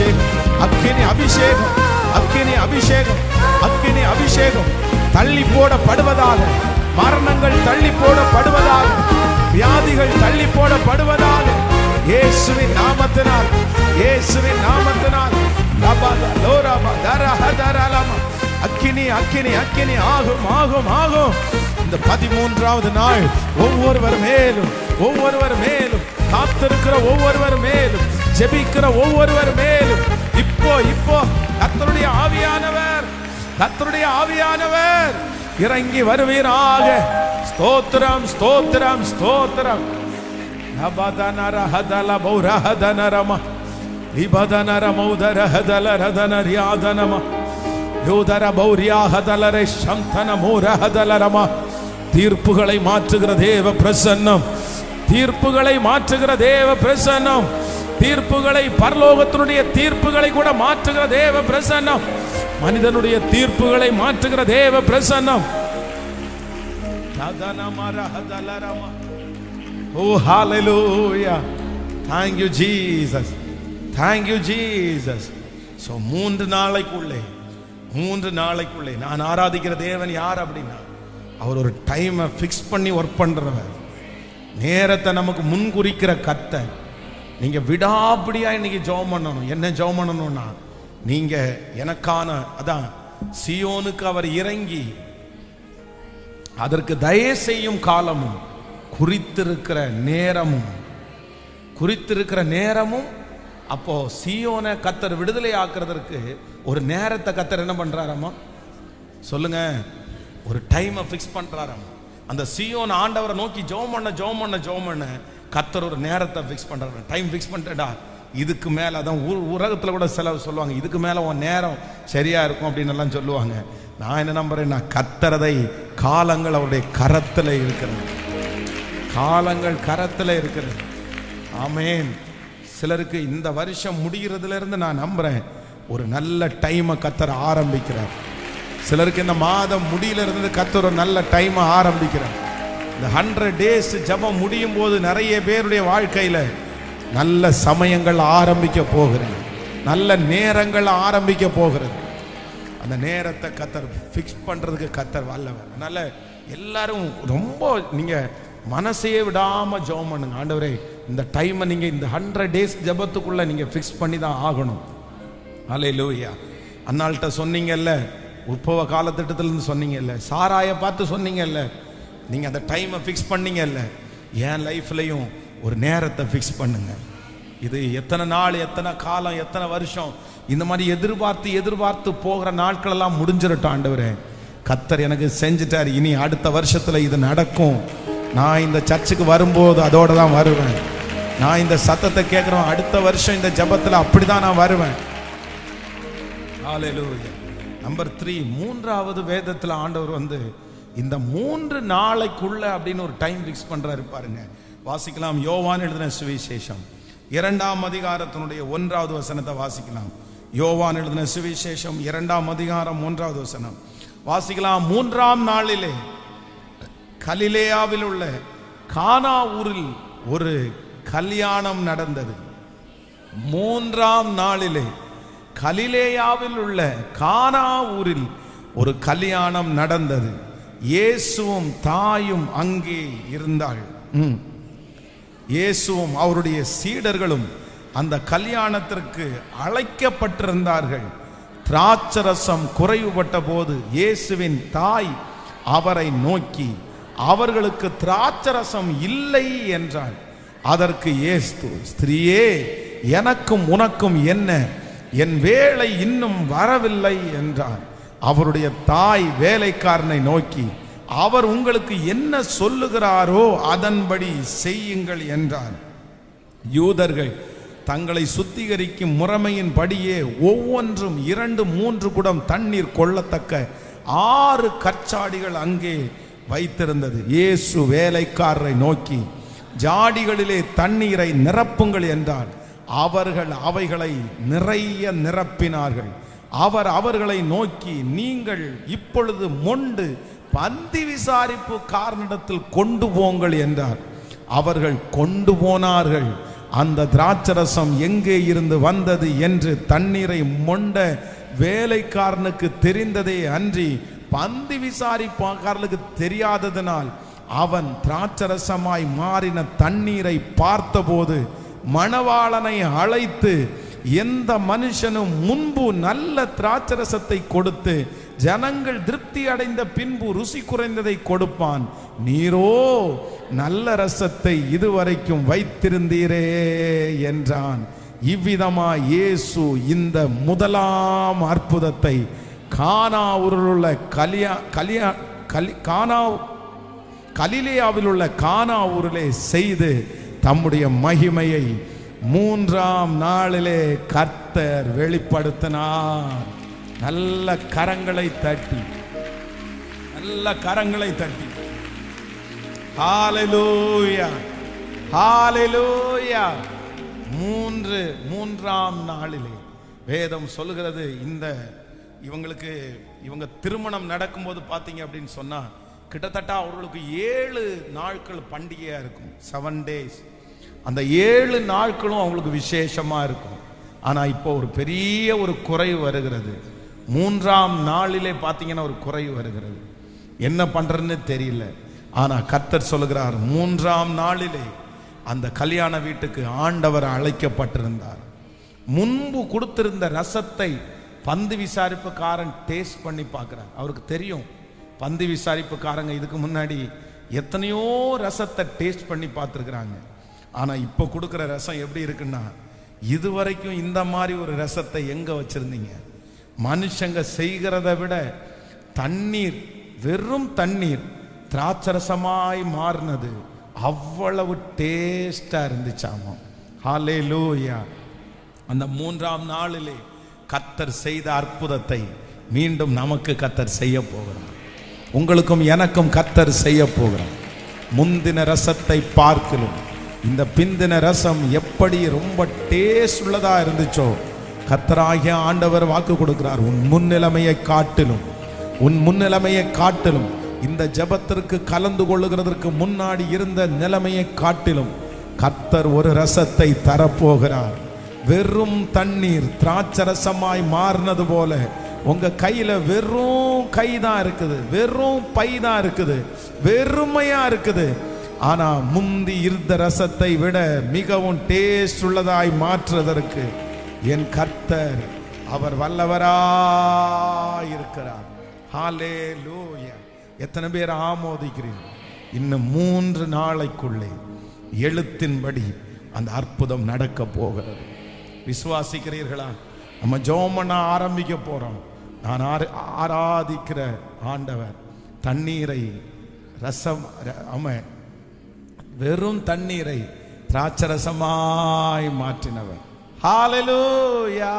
அபிஷேகம், அக்கினி அபிஷேகம், அக்கினி அபிஷேகம், அக்கினி அபிஷேகம் தள்ளி போடப்படுவதாக. மரணங்கள் தள்ளி போடப்படுவதாக. வியாதிகள் தள்ளி போடப்படுவதாக. இயேசுவின் நாமத்தினால், இயேசுவின் நாமத்தினால். அக்கினி அக்கினி அக்கினி ஆகும் ஆகும் ஆகும். இந்த 13வது நாள் ஒவ்வொருவர் மேலும், ஒவ்வொருவர் மேலும், காத்திருக்கிற ஒவ்வொருவர் மேலும், ஜெபிக்கிற ஒவ்வொருவர் மேலும் இப்போ இப்போ கர்த்தருடைய ஆவியானவர், கர்த்தருடைய ஆவியானவர் இறங்கி வருவீராக. ஸ்தோத்திரம் ஸ்தோத்திரம் ஸ்தோத்திரம். நபதனரஹதல பௌரஹதனரம லிபதனரமௌதரஹதலரதனரியாதனம யோதர பௌரியாஹதலரை சந்தன மூரஹதலரம. தீர்ப்புகளை மாற்றுகிற தேவ பிரசன்னம், தீர்ப்புகளை மாற்றுகிற தேவ பிரசன்னம், தீர்ப்புகளை, பரலோகத்தினுடைய தீர்ப்புகளை கூட மாற்றுகிற தேவ பிரசன்னம், மனிதனுடைய தீர்ப்புகளை மாற்றுகிற தேவ பிரசன்னம். Oh hallelujah, thank you Jesus, thank you Jesus. So 3 நாளைக்குள்ளே, 3 நாளைக்குள்ளே நான் ஆராதிக்கிற தேவன் யார் அப்படின்னா, அவர் ஒரு டைமை ஃபிக்ஸ் பண்ணி ஒர்க் பண்றவர், நேரத்தை நமக்கு முன்குறிக்கிற கர்த்தர். நீங்க விடாப்பிடியா இன்னைக்கு ஜெபம் பண்ணணும். என்ன ஜெபம் பண்ணணும்னா, நீங்க எனக்கான, அதான் சியோனுக்கு அவர் இறங்கி அதற்கு தயை செய்யும் காலமும், குறித்திருக்கிற நேரமும், குறித்திருக்கிற நேரமும். அப்போ சியோனை கர்த்தர் விடுதலை ஆக்குறதற்கு ஒரு நேரத்தை கர்த்தர் என்ன பண்றாராமா சொல்லுங்க, ஒரு டைமை ஃபிக்ஸ் பண்றாராமா. அந்த சியோன் ஆண்டவரை நோக்கி ஜெபம் பண்ண ஜெபம் பண்ண ஜெபம் பண்ண கர்த்தர் ஒரு நேரத்தை ஃபிக்ஸ் பண்றாரு. டைம் ஃபிக்ஸ் பண்ணிட்டா இதுக்கு மேல, அதான் உலகத்துல கூட சிலர் சொல்லுவாங்க, இதுக்கு மேல உன் நேரம் சரியா இருக்கும் அப்படின்னு எல்லாம் சொல்லுவாங்க. நான் என்ன நம்புறேன்னா, கர்த்தரதை காலங்கள் அவருடைய கரத்துல இருக்கிறது, காலங்கள் கரத்துல இருக்கிறது. ஆமேன். சிலருக்கு இந்த வருஷம் முடிகிறதுல இருந்து நான் நம்புறேன் ஒரு நல்ல டைமை கர்த்தர் ஆரம்பிக்கிறார். சிலருக்கு இந்த மாதம் முடியில இருந்து கர்த்தர் ஒரு நல்ல டைமை ஆரம்பிக்கிறார். இந்த 100 days ஜெபம் முடியும் போது நிறைய பேருடைய வாழ்க்கையில நல்ல சமயங்கள் ஆரம்பிக்க போகிறது, நல்ல நேரங்கள் ஆரம்பிக்க போகிறது. அந்த நேரத்தை கர்த்தர் ஃபிக்ஸ் பண்றதுக்கு கர்த்தர் வல்லவர். அதனால எல்லாரும் ரொம்ப நீங்க மனசையே விடாம ஜெபம் பண்ணுங்க. ஆண்டவரே, இந்த டைமை நீங்க இந்த 100 days ஜெபத்துக்குள்ள நீங்க ஃபிக்ஸ் பண்ணி தான் ஆகணும். ஹல்லேலூயா. அன்னாள்கிட்ட சொன்னீங்கல்ல, உற்பவ காலத்திட்டத்திலிருந்து சொன்னீங்கல்ல, சாராயை பார்த்து சொன்னீங்கல்ல, நீங்க அந்த டைமை ஃபிக்ஸ் பண்ணீங்கல்ல. என் லைஃப்லையும் ஒரு நேரத்தை ஃபிக்ஸ் பண்ணுங்க. இது எத்தனை நாள், எத்தனை காலம், எத்தனை வருஷம், இந்த மாதிரி எதிர்பார்த்து எதிர்பார்த்து போகிற நாட்கள் எல்லாம் முடிஞ்சிடட்டும். ஆண்டவரே, கர்த்தர் எனக்கு செஞ்சுட்டார், இனி அடுத்த வருஷத்துல இது நடக்கும். நான் இந்த சர்ச்சுக்கு வரும்போது அதோட தான் வருவேன். நான் இந்த சத்தத்தை கேட்கிறோம், அடுத்த வருஷம் இந்த ஜெபத்துல அப்படிதான் நான் வருவேன். ஹல்லேலூயா. நம்பர் 3, 3வது வேதத்துல ஆண்டவர் வந்து இந்த 3 நாளைக்குள்ள அப்படின்னு ஒரு டைம் ஃபிக்ஸ் பண்றாரு பாருங்க. வாசிக்கலாம். யோவான் எழுதின சுவிசேஷம் 2ஆம் அதிகாரத்தினுடைய 1வது வசனத்தை வாசிக்கலாம். யோவான் எழுதின சுவிசேஷம் 2ஆம் அதிகாரம் 1வது வசனம் வாசிக்கலாம். 3ஆம் நாளிலே கலிலேயாவில் உள்ள கானா ஊரில் ஒரு கல்யாணம் நடந்தது. 3ஆம் நாளிலே கலிலேயாவில் உள்ள கானா ஊரில் ஒரு கல்யாணம் நடந்தது. இயேசுவும் தாயும் அங்கே இருந்தாள். இயேசுவும் அவருடைய சீடர்களும் அந்த கல்யாணத்திற்கு அழைக்கப்பட்டிருந்தார்கள். திராட்சரசம் குறைவுபட்ட போது இயேசுவின் தாய் அவரை நோக்கி, அவர்களுக்கு திராட்சரசம் இல்லை என்றாள். அதற்கு இயேசு, ஸ்திரீயே, எனக்கும் உனக்கும் என்ன, என் வேளை இன்னும் வரவில்லை என்றார். அவருடைய தாய் வேலைக்காரனை நோக்கி, அவர் உங்களுக்கு என்ன சொல்லுகிறாரோ அதன்படி செய்யுங்கள் என்றார். யூதர்கள் தங்களை சுத்திகரிக்கும் முறைமையின் படியே ஒவ்வொன்றும் 2-3 குடம் தண்ணீர் கொள்ளத்தக்க 6 கற்சாடிகள் அங்கே வைத்திருந்தது. இயேசு வேலைக்காரரை நோக்கி, ஜாடிகளிலே தண்ணீரை நிரப்புங்கள் என்றார். அவர்கள் அவைகளை நிறைய நிரப்பினார்கள். அவர் அவர்களை நோக்கி, நீங்கள் இப்பொழுது மொண்டு பந்தி விசாரிப்பு காரனிடத்தில் கொண்டு போங்கள் என்றார். அவர்கள் கொண்டு போனார்கள். அந்த திராட்சரசம் எங்கே இருந்து வந்தது என்று தண்ணீரை மொண்ட வேலைக்காரனுக்கு தெரிந்ததே அன்றி பந்தி விசாரிப்பாளர்களுக்கு தெரியாததனால் அவன் திராட்சரசமாய் மாறின தண்ணீரை பார்த்தபோது மணவாளனை அழைத்து, எந்த மனுஷனும் முன்பு நல்ல திராட்சரசத்தை கொடுத்து ஜனங்கள் திருப்தி அடைந்த பின்பு ருசி குறைந்ததை கொடுப்பான், நீரோ நல்ல ரசத்தை இதுவரைக்கும் வைத்திருந்தீரே என்றான். இவ்விதமாய் இயேசு இந்த முதலாம் அற்புதத்தை கலிலேயாவில் உள்ள கானா ஊரிலே செய்து தம்முடைய மகிமையை 3ஆம் நாளிலே கர்த்தர் வெளிப்படுத்தினார். நல்ல கரங்களை தட்டி ஹல்லேலூயா, ஹல்லேலூயா. 3ஆம் நாளிலே வேதம் சொல்லுகிறது, இவங்க திருமணம் நடக்கும்போது பார்த்தீங்க அப்படின்னு சொன்னா கிட்டத்தட்ட அவர்களுக்கு 7 நாட்கள் பண்டிகையா இருக்கும், 7 days. அந்த 7 நாட்களும் அவங்களுக்கு விசேஷமா இருக்கும். ஆனா இப்போ ஒரு பெரிய ஒரு குறைவு வருகிறது. 3ஆம் நாளிலே பார்த்தீங்கன்னா ஒரு குறைவு வருகிறது. என்ன பண்றதுன்னு தெரியல. ஆனா கர்த்தர் சொல்லுகிறார், 3ஆம் நாளிலே அந்த கல்யாண வீட்டுக்கு ஆண்டவர் அழைக்கப்பட்டிருந்தார். முன்பு கொடுத்திருந்த ரசத்தை பந்து விசாரிப்புக்காரன் டேஸ்ட் பண்ணி பார்க்கிறார். அவருக்கு தெரியும், பந்து விசாரிப்புக்காரங்க இதுக்கு முன்னாடி எத்தனையோ ரசத்தை டேஸ்ட் பண்ணி பார்த்துருக்குறாங்க. ஆனா இப்போ கொடுக்குற ரசம் எப்படி இருக்குன்னா, இதுவரைக்கும் இந்த மாதிரி ஒரு ரசத்தை எங்க வச்சிருந்தீங்க? மனுஷங்க செய்கிறத விட தண்ணீர், வெறும் தண்ணீர் திராட்சரசமாய் மாறினது அவ்வளவு டேஸ்டா இருந்துச்சாமா. ஹல்லேலூயா. அந்த 3ஆம் நாளிலே கர்த்தர் செய்த அற்புதத்தை மீண்டும் நமக்கு கர்த்தர் செய்ய போகிறார். உங்களுக்கும் எனக்கும் கர்த்தர் செய்ய போகிறார். முந்தின ரசத்தை பார்க்கலும் இந்த பிந்தின ரசம் எப்படி ரொம்ப டேஸ்ட் உள்ளதா இருந்துச்சோ, கர்த்தராகிய ஆண்டவர் வாக்கு கொடுக்கிறார், உன் முன்னிலைமையை காட்டிலும் இந்த ஜெபத்திற்கு கலந்து கொள்ளுகிறதற்கு முன்னாடி இருந்த நிலைமையை காட்டிலும் கர்த்தர் ஒரு ரசத்தை தரப்போகிறார். வெறும் தண்ணீர் திராட்சரசமாய் மாறினது போல உங்க கையில வெறும் கைதான் இருக்குது, வெறும் பைதான் இருக்குது, வெறுமையா இருக்குது. ஆனா முந்தி இருந்த ரசத்தை விட மிகவும் டேஸ்ட் உள்ளதாய் மாற்றுவதற்கு என் கர்த்தர் அவர் வல்லவராய் இருக்கிறார். ஹல்லேலூயா. எத்தனை பேர் ஆமோதிக்கிறீர்கள்? இன்னும் 3 நாளைக்குள்ளே எழுத்தின்படி அந்த அற்புதம் நடக்க போகிறது. விசுவாசிக்கிறீர்களா? நம்ம ஜெபம் பண்ண ஆரம்பிக்க போறோம். நான் ஆராதிக்கிற ஆண்டவர் தண்ணீரை வெறும் தண்ணீரை திராட்சரசமாய் மாற்றினவர். ஹல்லேலூயா.